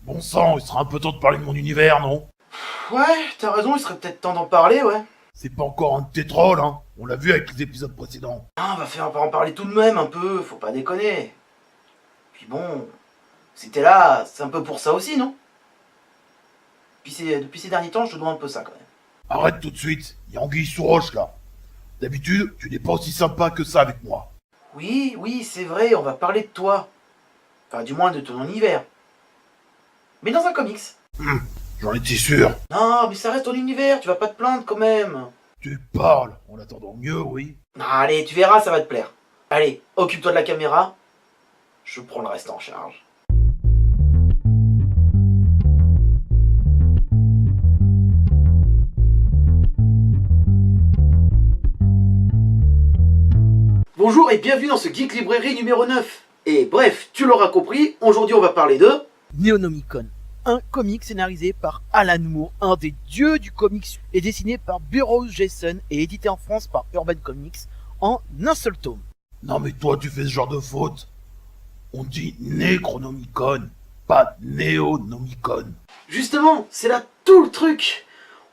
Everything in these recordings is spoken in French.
Bon sang, il sera un peu temps de parler de mon univers, non? Ouais, t'as raison, il serait peut-être temps d'en parler, ouais. C'est pas encore un de tes trolls, hein. On l'a vu avec les épisodes précédents. Ah, on va en parler tout de même un peu, faut pas déconner. Puis bon, c'était là, c'est un peu pour ça aussi, non? Depuis ces derniers temps, je te dois un peu ça quand même. Arrête tout de suite, y a anguille sous roche là. D'habitude, tu n'es pas aussi sympa que ça avec moi. Oui, c'est vrai, on va parler de toi. Enfin, du moins de ton univers. Mais dans un comics. J'en étais sûr. Non, mais ça reste ton univers, tu vas pas te plaindre quand même. Tu parles, en attendant mieux, oui. Allez, tu verras, ça va te plaire. Allez, occupe-toi de la caméra, je prends le reste en charge. Bonjour et bienvenue dans ce Geek Librairie numéro 9. Et bref, tu l'auras compris, aujourd'hui on va parler de... Neonomicon, un comic scénarisé par Alan Moore, un des dieux du comics, et dessiné par Burroughs Jason et édité en France par Urban Comics en un seul tome. Non mais toi, tu fais ce genre de faute. On dit Necronomicon, pas Neonomicon. Justement, c'est là tout le truc.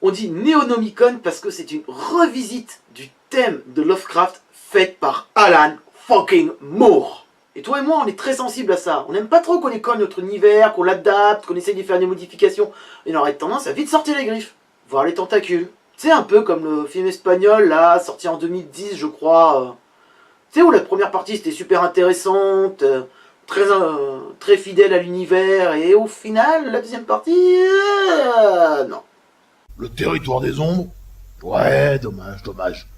On dit Neonomicon parce que c'est une revisite du thème de Lovecraft faite par Alan fucking Moore. Et toi et moi, on est très sensibles à ça. On n'aime pas trop qu'on écolle notre univers, qu'on l'adapte, qu'on essaye d'y faire des modifications. Et on aurait tendance à vite sortir les griffes, voir les tentacules. C'est un peu comme le film espagnol, là, sorti en 2010, je crois. Tu sais, où la première partie, c'était super intéressante, très fidèle à l'univers, et au final, la deuxième partie... non. Le territoire des ombres? Ouais, dommage.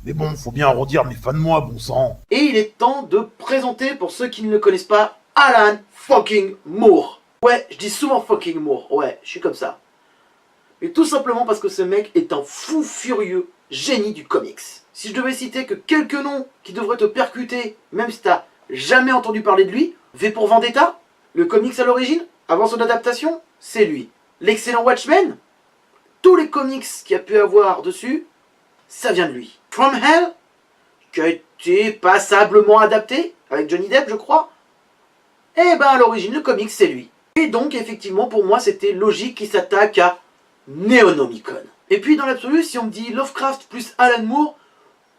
Mais bon, faut bien arrondir mes fins de mois, bon sang. Et il est temps de présenter, pour ceux qui ne le connaissent pas, Alan fucking Moore. Ouais, je dis souvent fucking Moore, ouais, je suis comme ça. Mais tout simplement parce que ce mec est un fou furieux génie du comics. Si je devais citer que quelques noms qui devraient te percuter, même si t'as jamais entendu parler de lui, V pour Vendetta, le comics à l'origine, avant son adaptation, c'est lui. L'excellent Watchmen, tous les comics qu'il y a pu avoir dessus, ça vient de lui. From Hell, qui a été passablement adapté, avec Johnny Depp je crois, et ben à l'origine le comics c'est lui. Et donc effectivement pour moi c'était logique qu'il s'attaque à Neonomicon. Et puis dans l'absolu, si on me dit Lovecraft plus Alan Moore,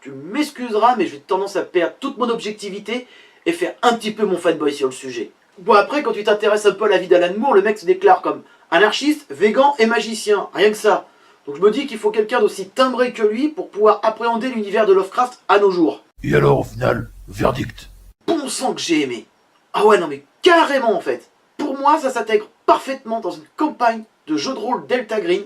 tu m'excuseras mais j'ai tendance à perdre toute mon objectivité et faire un petit peu mon fanboy sur le sujet. Bon après quand tu t'intéresses un peu à la vie d'Alan Moore, le mec se déclare comme anarchiste, végan et magicien, rien que ça. Donc je me dis qu'il faut quelqu'un d'aussi timbré que lui pour pouvoir appréhender l'univers de Lovecraft à nos jours. Et alors, au final, verdict? Bon sang que j'ai aimé. Ah ouais non mais carrément en fait. Pour moi ça s'intègre parfaitement dans une campagne de jeu de rôle Delta Green.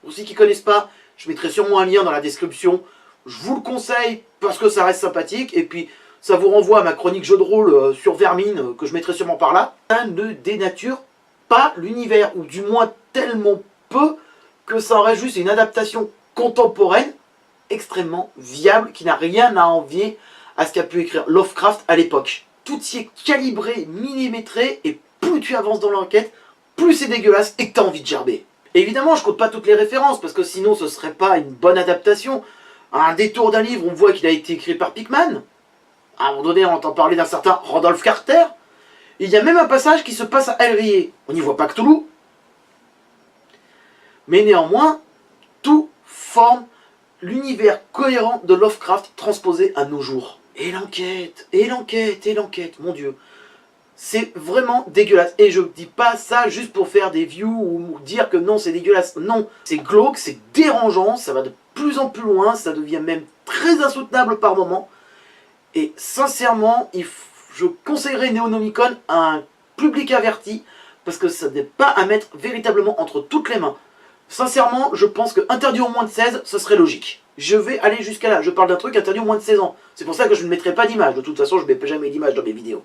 Pour ceux qui ne connaissent pas, je mettrai sûrement un lien dans la description. Je vous le conseille parce que ça reste sympathique et puis ça vous renvoie à ma chronique jeu de rôle sur Vermine que je mettrai sûrement par là. Ça ne dénature pas l'univers, ou du moins tellement peu que ça aurait juste une adaptation contemporaine extrêmement viable qui n'a rien à envier à ce qu'a pu écrire Lovecraft à l'époque. Tout y est calibré, millimétré, et plus tu avances dans l'enquête, plus c'est dégueulasse et que t'as envie de gerber. Évidemment, je compte pas toutes les références, parce que sinon ce serait pas une bonne adaptation. À un détour d'un livre, on voit qu'il a été écrit par Pickman. À un moment donné, on entend parler d'un certain Randolph Carter. Et il y a même un passage qui se passe à El Rié. On n'y voit pas Cthulhu. Mais néanmoins, tout forme l'univers cohérent de Lovecraft transposé à nos jours. Et l'enquête, mon Dieu. C'est vraiment dégueulasse. Et je dis pas ça juste pour faire des views ou dire que non, c'est dégueulasse. Non, c'est glauque, c'est dérangeant, ça va de plus en plus loin, ça devient même très insoutenable par moments. Et sincèrement, je conseillerais Neonomicon à un public averti, parce que ça n'est pas à mettre véritablement entre toutes les mains. Sincèrement, je pense que interdit aux moins de 16, ce serait logique. Je vais aller jusqu'à là. Je parle d'un truc interdit aux moins de 16 ans. C'est pour ça que je ne mettrai pas d'image. De toute façon, je ne mets jamais d'image dans mes vidéos.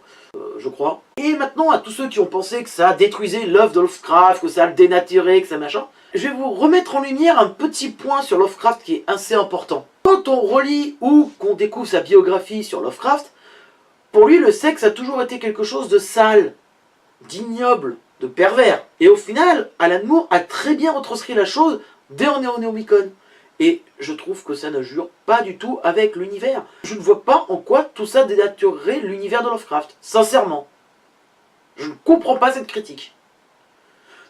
Je crois. Et maintenant, à tous ceux qui ont pensé que ça détruisait l'œuvre de Lovecraft, que ça le dénaturait, que ça machin, je vais vous remettre en lumière un petit point sur Lovecraft qui est assez important. Quand on relit ou qu'on découvre sa biographie sur Lovecraft, pour lui, le sexe a toujours été quelque chose de sale, d'ignoble, de pervers. Et au final, Alan Moore a très bien retranscrit la chose dès en Neonomicon. Et je trouve que ça ne jure pas du tout avec l'univers. Je ne vois pas en quoi tout ça dénaturerait l'univers de Lovecraft. Sincèrement. Je ne comprends pas cette critique.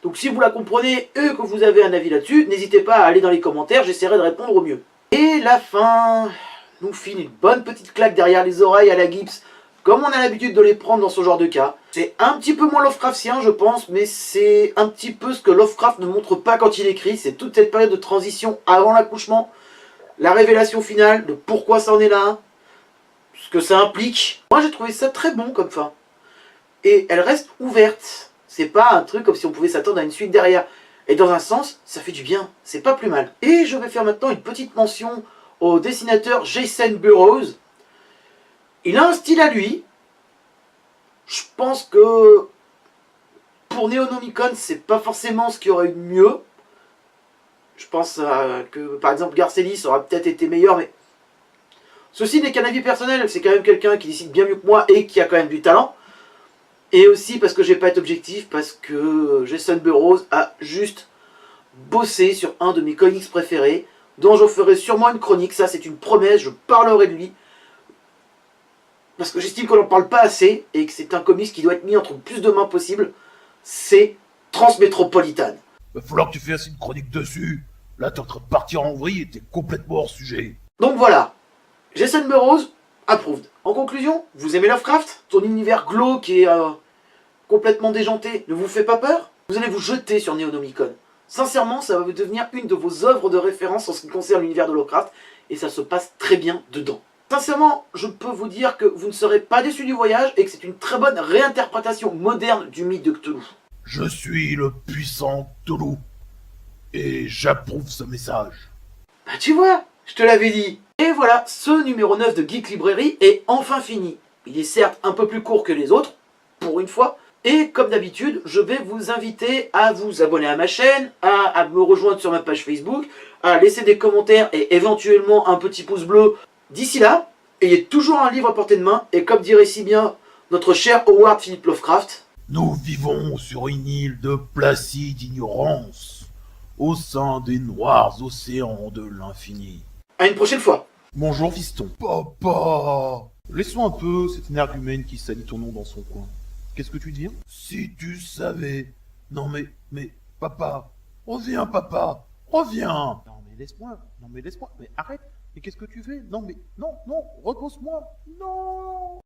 Donc si vous la comprenez et que vous avez un avis là-dessus, n'hésitez pas à aller dans les commentaires, j'essaierai de répondre au mieux. Et la fin nous file une bonne petite claque derrière les oreilles à la Gibbs, comme on a l'habitude de les prendre dans ce genre de cas. C'est un petit peu moins Lovecraftien je pense, mais c'est un petit peu ce que Lovecraft ne montre pas quand il écrit, c'est toute cette période de transition avant l'accouchement, la révélation finale de pourquoi ça en est là, ce que ça implique. Moi j'ai trouvé ça très bon comme fin. Et elle reste ouverte. C'est pas un truc comme si on pouvait s'attendre à une suite derrière. Et dans un sens, ça fait du bien. C'est pas plus mal. Et je vais faire maintenant une petite mention au dessinateur Jason Burroughs. Il a un style à lui. Je pense que pour Neonomicon, c'est pas forcément ce qu'il y aurait eu de mieux. Je pense que par exemple Garcelis aurait peut-être été meilleur, mais ceci n'est qu'un avis personnel. C'est quand même quelqu'un qui décide bien mieux que moi et qui a quand même du talent. Et aussi parce que je vais pas être objectif, parce que Jason Burroughs a juste bossé sur un de mes comics préférés, dont je ferai sûrement une chronique, ça c'est une promesse, je parlerai de lui. Parce que j'estime qu'on n'en parle pas assez, et que c'est un comics qui doit être mis entre le plus de mains possible, c'est Transmétropolitan. Va falloir que tu fasses une chronique dessus. Là, t'es en train de partir en vrille et t'es complètement hors sujet. Donc voilà, Jason Burroughs, approved. En conclusion, vous aimez Lovecraft? Son univers glauque et complètement déjanté ne vous fait pas peur? Vous allez vous jeter sur Neonomicon. Sincèrement, ça va devenir une de vos œuvres de référence en ce qui concerne l'univers de Lovecraft, et ça se passe très bien dedans. Sincèrement, je peux vous dire que vous ne serez pas déçus du voyage, et que c'est une très bonne réinterprétation moderne du mythe de Cthulhu. Je suis le puissant Cthulhu. Et j'approuve ce message. Bah tu vois, je te l'avais dit. Et voilà, ce numéro 9 de Geek Librairie est enfin fini. Il est certes un peu plus court que les autres, pour une fois, et comme d'habitude, je vais vous inviter à vous abonner à ma chaîne, à me rejoindre sur ma page Facebook, à laisser des commentaires et éventuellement un petit pouce bleu. D'ici là, ayez toujours un livre à portée de main, et comme dirait si bien notre cher Howard Philip Lovecraft, Nous vivons sur une île de placide ignorance, au sein des noirs océans de l'infini. à une prochaine fois. Bonjour fiston. Papa. Laissons un peu cet énergumène qui salit ton nom dans son coin. Qu'est-ce que tu deviens? Si tu savais. Non mais, papa. Reviens, papa. Reviens. Non mais laisse-moi. Mais arrête. Mais qu'est-ce que tu fais? Non, repose-moi. Non.